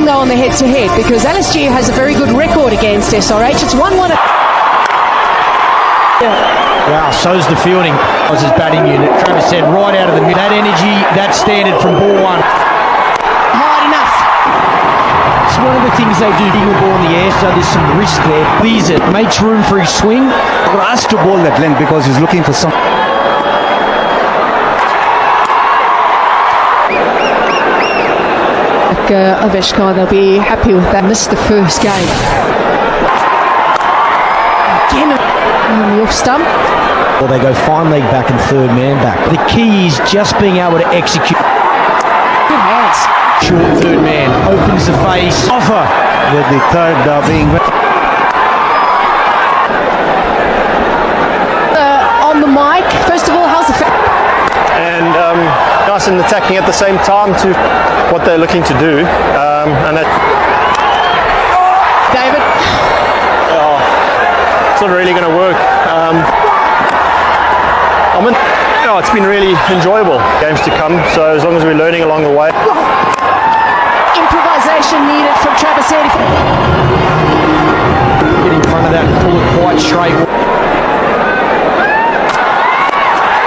interesting though on the head-to-head because LSG has a very good record against SRH. It's 1-1. Wow, so's the fielding. Was his batting unit. Travis said right out of the mid. That energy, that standard from ball one. Hard enough. It's one of the things they do, getting the ball in the air, so there's some risk there. Please it. Makes room for his swing. He has to bowl that length because he's looking for some. Aveshkar, they'll be happy with that. Missed the first game. Again on the off stump. Well, they go fine leg back and third man back. The key is just being able to execute. Good hands. Short third man opens the face. Offer With the third being. On the mic, first of all, how's the And nice and attacking at the same time to what they're looking to do. And that, David? it's not really going to work. It's been really enjoyable games to come. So as long as we're learning along the way. Improvisation needed from Travis Head. get in front of that and pull it quite straight.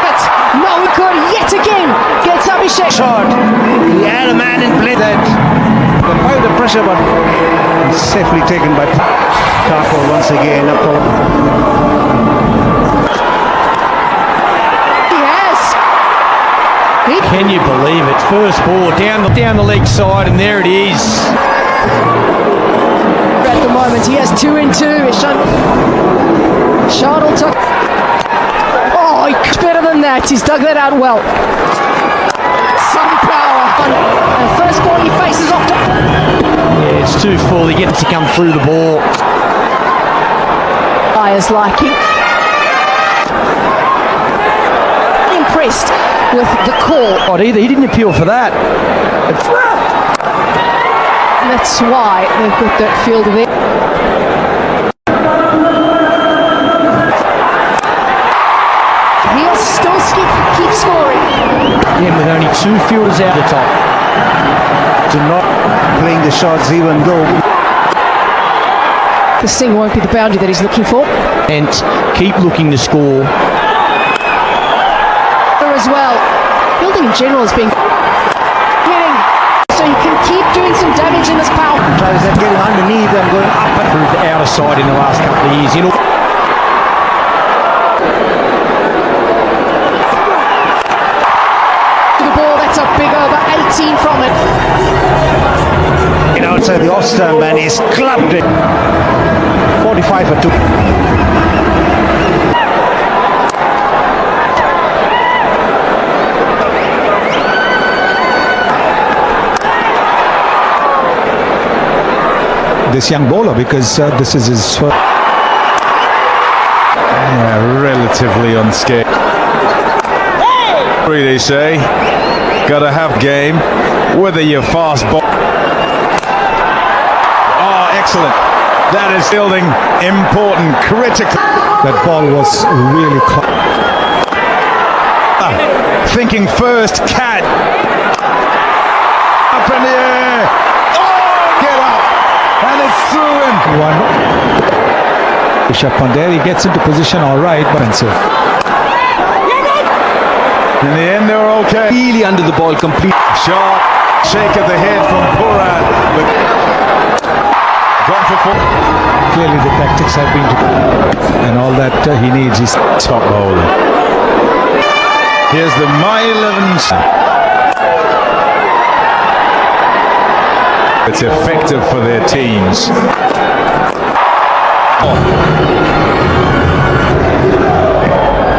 But no good yet again. Gets Abhishek. Shot. He had a man in play that apply the pressure, but safely taken by Carpo once again. Can you believe it? First ball down the leg side, and there it is. At the moment, he has 2 in 2. Shardle took. Oh, he's better than that. He's dug that out well. Some power. First ball he faces off to. Yeah, it's too full. He gets to come through the ball. Players liking. Impressed with the call. Not either. He didn't appeal for that. That's why they've got that field there. He'll still keep scoring. Yeah, with only 2 fielders out the top. To not playing the shots even though. This thing won't be the boundary that he's looking for. And keep looking to score. As well. Fielding in general has been hitting, so you can keep doing some damage in this power. Tries and getting underneath and going up and Through the outer side in the last couple of years. You know. The ball, that's a big over 18 from it. outside the off stump and he's clubbed it. 45 for 2. This young bowler, because this is his first. Yeah, relatively unscathed. They say, gotta have game, whether you're fast ball. Oh, excellent. That is fielding important, critical. That ball was really close. Thinking first, cat. Up in the air. Oh, get up. And it's through him. One. Rishabh Pandey, he gets into position all right, but so. In the end, they were okay. Really under the ball, complete. Sharp shake of the head from Puran. Gone for 4. Clearly the tactics have been and all that he needs is Top bowler. Here's the My 11. It's effective for their teams.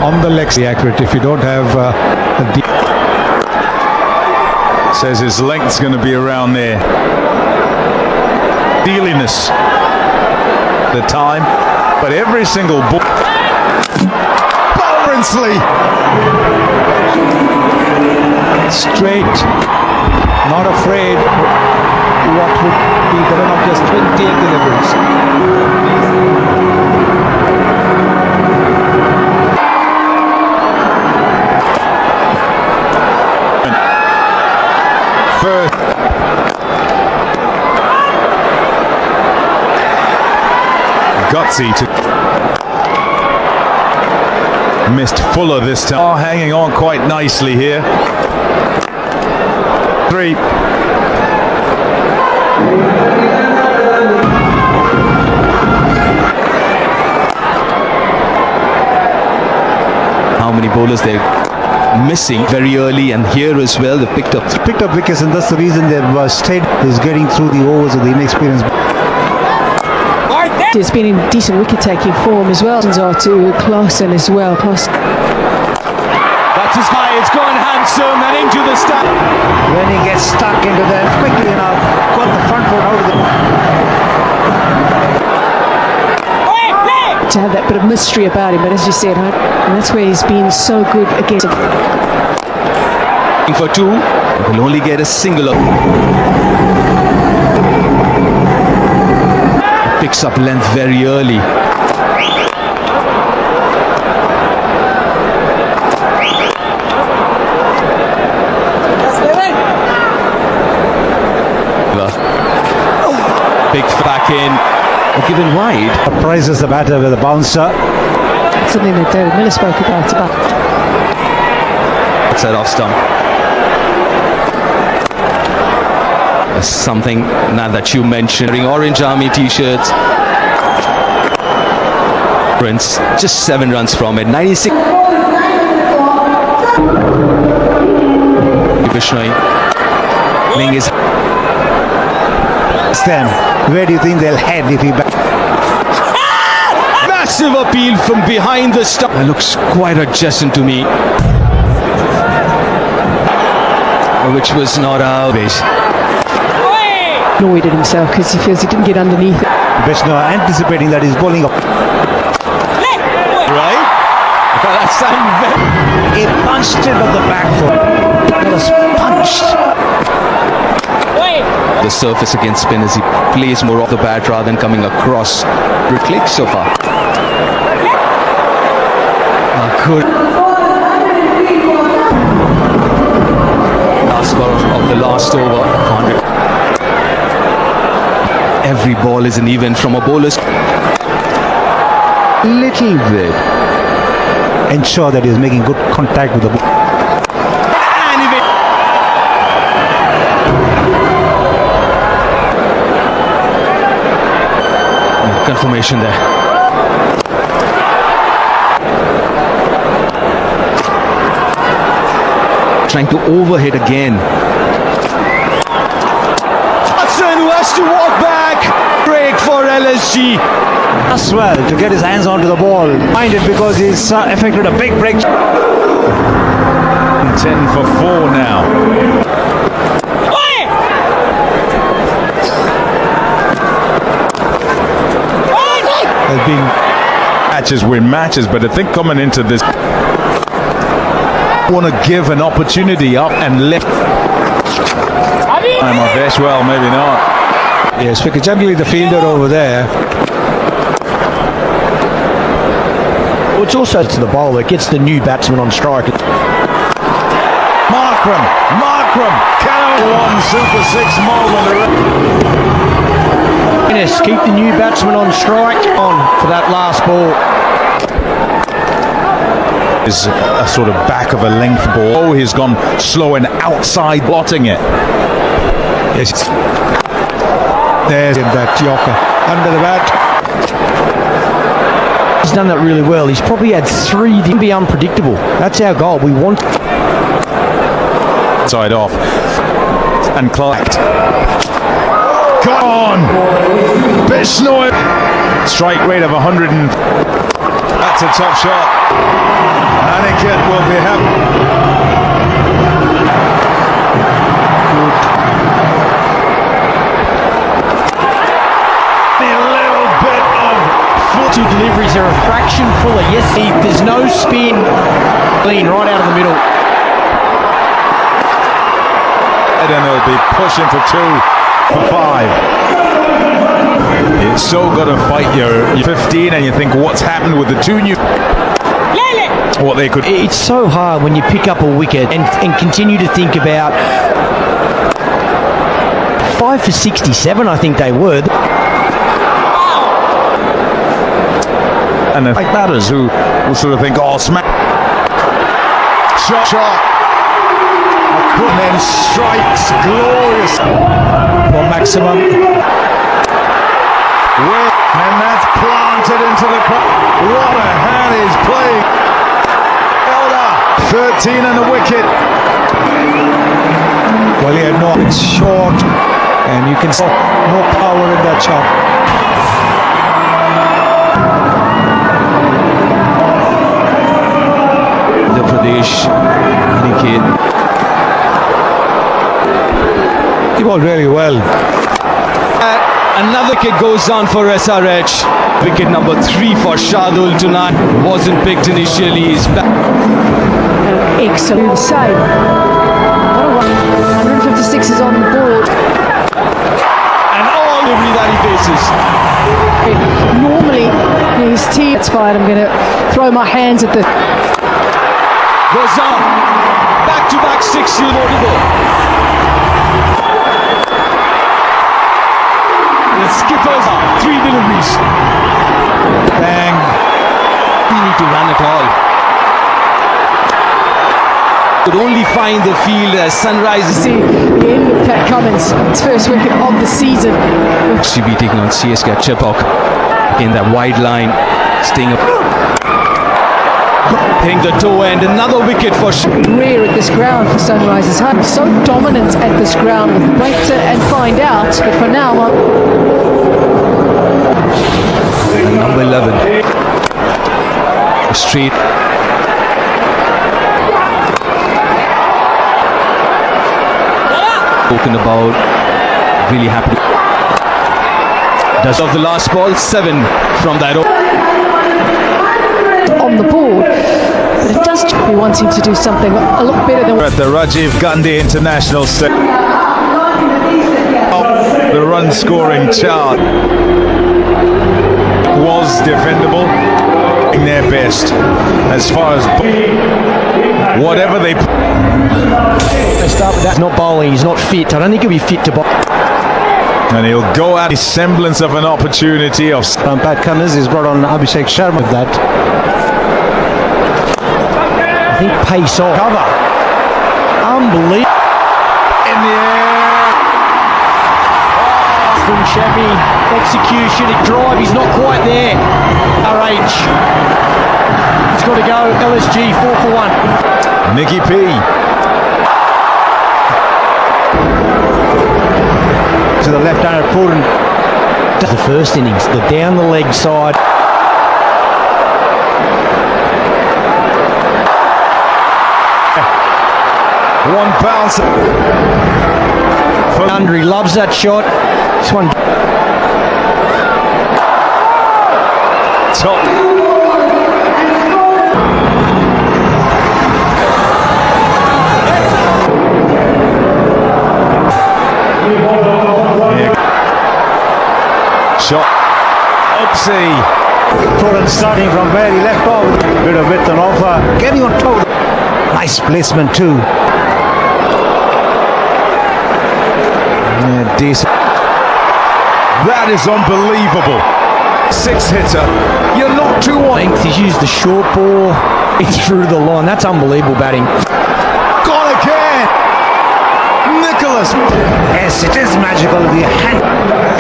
on the legs. Accurate if you don't have a deep. Says his length's going to be around there. Steeliness. The time, but every single ball. Bowrensley. Straight, not afraid. What would be the run of just 28 deliveries? opportunity to missed Fuller this time. Oh, hanging on quite nicely here. 3. How many bowlers they're missing very early, and here as well they picked up wickets, and that's the reason they've stayed, is getting through the overs of the inexperienced. It's been in decent wicket-taking form as well. Are to Klaasen as well. That's as high, it's gone handsome and into the stand. When he gets stuck into them quickly enough, got the front foot out of the... To have that bit of mystery about him, but as you said, and that's where he's been so good against. for 2. Will only get a single. Picks up length very early. Big back in, given wide. Surprises the batter with a bouncer. Something that David Miller spoke about. It's that off stump. Something now that you mentioned, wearing orange army t-shirts. Prince just 7 runs from it. 96. Vishnoi laying his. Stan, where do you think they'll head if he Massive appeal from behind the stump. It looks quite adjacent to me, which was not our base. Annoyed at himself because he feels he didn't get underneath it. Vishnu anticipating that he's bowling up. Right? That's He punched it on the back foot. That was punched. the surface against spin as he plays more off the bat rather than coming across. Good click so far. Good. Last ball of the last over. 100. Every ball is an event from a bowler's. Little bit. Ensure that he's making good contact with the ball. Confirmation there. Trying to overhit again. Hudson who has to walk back. Break for LSG. As well to get his hands onto the ball. Mind it because he's effected a big break. 10 for 4 now. There's been matches win matches, but I think coming into this, want to give an opportunity up and lift. I'm of this, well, maybe not. Yes, because generally the fielder over there. Well, it's also to the bowler, it gets the new batsman on strike. Markram, Cannon, 1 Super 6 moment. Keep the new batsman on strike on for that last ball. Is a sort of back of a length ball. He's gone slow and outside, blotting it. Yes. There's him, that Yorker under the bat. He's done that really well. He's probably had 3 to be unpredictable. That's our goal. We want Side off and clacked. Gone. Bishnoi. Strike rate of 100. That's a top shot. Aniket will be happy. A little bit of 2 deliveries are a fraction fuller. Yes, there's no spin. Clean right out of the middle. and they'll be pushing for 2 for 5. It's so got to fight your 15, and you think what's happened with the 2 new. What they could. It's so hard when you pick up a wicket and continue to think about 5 for 67. I think they were. And like batters who will sort of think, oh, smack. Shot. And then strikes glorious For maximum. and that's planted into the crowd. What a hand he's playing. Elder, 13 and the wicket. Well, he had no, it's short, and you can see no power in that shot. The Pradesh Aniket. He bowled really well. Another kick goes down for SRH. Wicket number 3 for Shardul tonight. Wasn't picked initially. He's back. Excellent save. What a one. 156 is on the board. And all delivery that he faces. Normally, his team. It's fine. I'm going to throw my hands at the. Goes down. Back-to-back 6 you'll notable. The skippers, 3 deliveries. Bang. We need to run it all. Could only find the field as Sunrise. See the end of Pat Cummins, his first wicket of the season. Should be taking on CSK Chepok in that wide line, staying up. Hitting the toe end, another wicket for Rare at this ground for Sunrisers. So dominant at this ground. We'll wait and find out. But for now, Number 11. Straight. Spoken about. Really happy. does of the last ball, 7 from that. on the board. But it does. He wants him to do something a lot better than. At the Rajiv Gandhi International Stadium. The run scoring chart was defendable. Their best as far as whatever they Start with that. He's not bowling. He's not fit. I don't think he'll be fit to bowl. and he'll go at a semblance of an opportunity of From Pat Cummins, he's brought on Abhishek Sharma of that. I think pace off. Cover. Unbelievable. in the air. From Shabby. Execution. Drive. He's not quite there. RH. He's got to go. LSG 4 for 1. Nicky P. To the left-handed Pooran. The first innings. The down the leg side. One bounce. He loves that shot. This one. Top. Shot. Oopsie. Pooran starting from where he left off. Bit of width and offer. Getting on toe. Nice placement too. Yeah, decent. That is unbelievable. 6-hitter. You're not too on. Length. He's used the short ball. It's through the line. That's unbelievable batting. Gone again. Nicholas. Yes, it is magical. The hand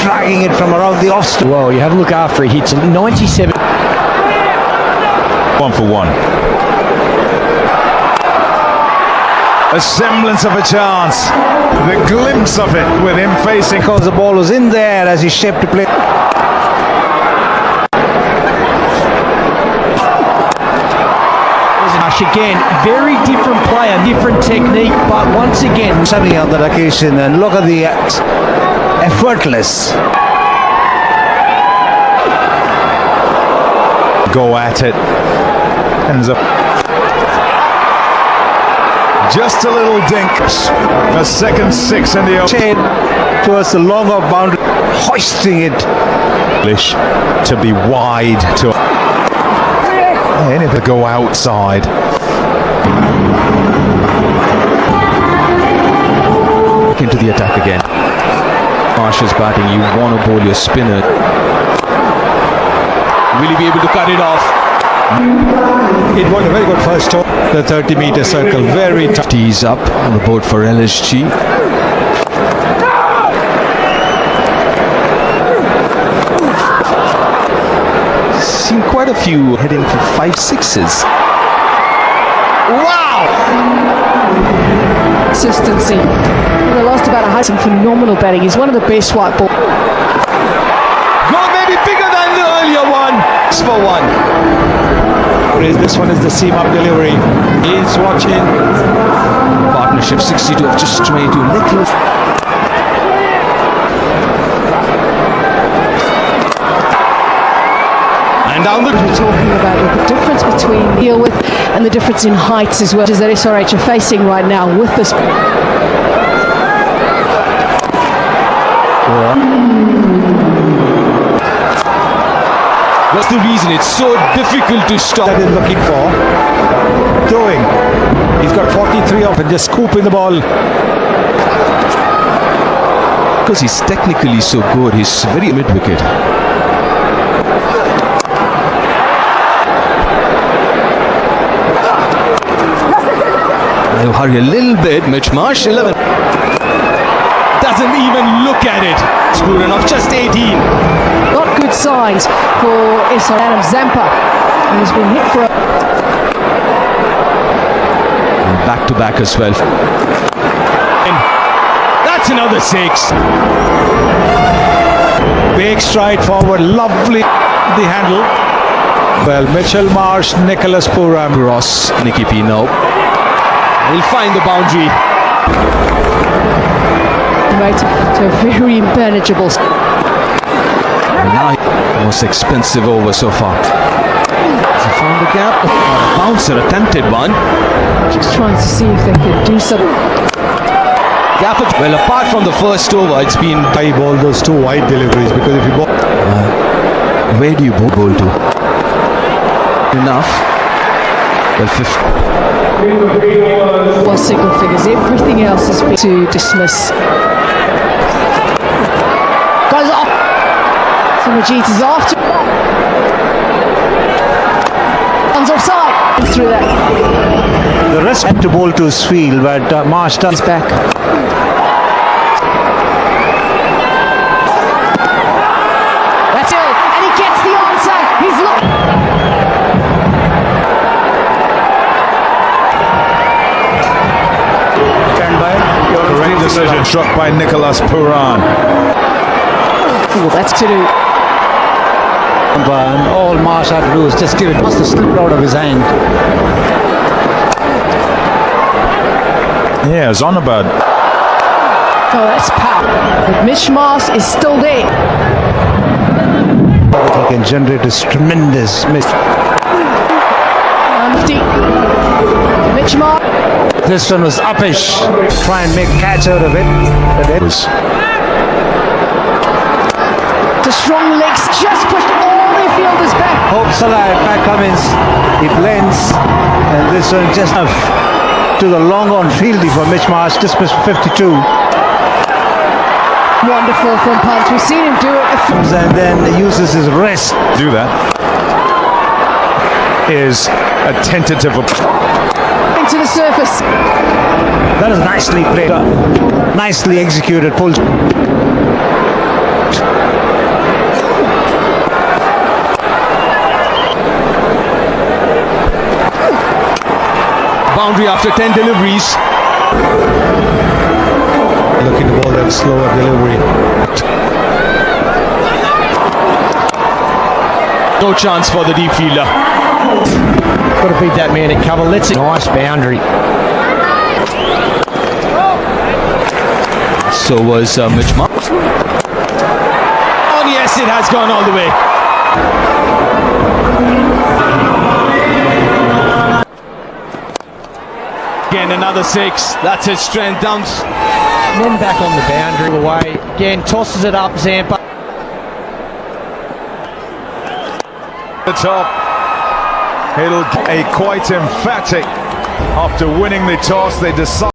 dragging it from around the off stump. Well, you have a look after he hits 97. 1 for 1. A semblance of a chance. The glimpse of it with him facing. Because the ball was in there as he shaped to play. Again, very different player, different technique, but once again, Coming on that occasion, and look at the effortless. Go at it. Ends up. Just a little dink. A second 6 in the Chain towards the long off boundary, hoisting it. English to be wide to anything to go outside. Into the attack again. Marsha's batting. You want to bowl your spinner. Will he be able to cut it off? It was a very good first shot. The 30-meter circle, very tough. Tees up on the board for LSG. Seen quite a few heading for 5-6s. Wow! Consistency. They lost about a height. Some phenomenal batting. He's one of the best white ball. Goal maybe bigger than the earlier one. 6-for-1. This one is the seam-up delivery. He's watching. Partnership 62 of just 22. Little. And down the. We're talking about the difference between deal with and the difference in heights as well, as that SRH are facing right now with this. What's the reason it's so difficult to stop? That is looking for. Throwing. He's got 43 off and just scooping the ball. Because he's technically so good, he's very mid-wicket. I'll hurry a little bit. Mitch Marsh, 11. Doesn't even look at it. Scored enough, just 18. Not good signs for SR Adam Zampa. And he's been hit for a Back-to-back as well. And that's another 6. Big stride forward, lovely the handle. Well, Mitchell Marsh, Nicholas Pooran. Ross, Nicky P now. He'll find the boundary. right to a very manageable. Now, most expensive over so far. Has he found the gap? Bouncer attempted one. Just trying to see if they could do something. Gap. Well, apart from the first over, it's been Eyeball those two wide deliveries, because if you bowl, where do you bowl to? Enough. Well, 50. Well, single figures. Everything else has been to dismiss. Goes off. Simajit is after. Comes offside. Through that. the rest had to bowl to his field, but Marsh does Back. That's it. And he gets the answer. He's looking. stand by. Correct decision struck by Nicholas Pooran. Well, that's to do. And all Marsh had to do is just give it. Must have slipped out of his hand. Yeah, it's on the bird. Oh, that's power. But Mitch Marsh is still there. He can generate this tremendous miss. 50. Mitch Marsh. This one was uppish. Try and make catch out of it. But it was The strong legs just pushed all their fielders back. Hopes alive. Back Cummins. He blends. And this one just enough to the long on fieldy for Mitch Marsh. Dismissed 52. Wonderful from Punch. We've seen him do it. And then uses his wrist. Do that is a tentative Into the surface. That is nicely played. Nicely executed. Pulled. boundary after 10 deliveries. Looking to ball that slower delivery. No chance for the deep fielder. Got to beat that man at cover. Let's it. Nice boundary. So was Mitch Marsh. Oh yes, it has gone all the way. Again, another 6. That's his strength. Dumps. Then back on the boundary away. Again, tosses it up, Zampa. the top. It'll a quite emphatic after winning the toss. They decide.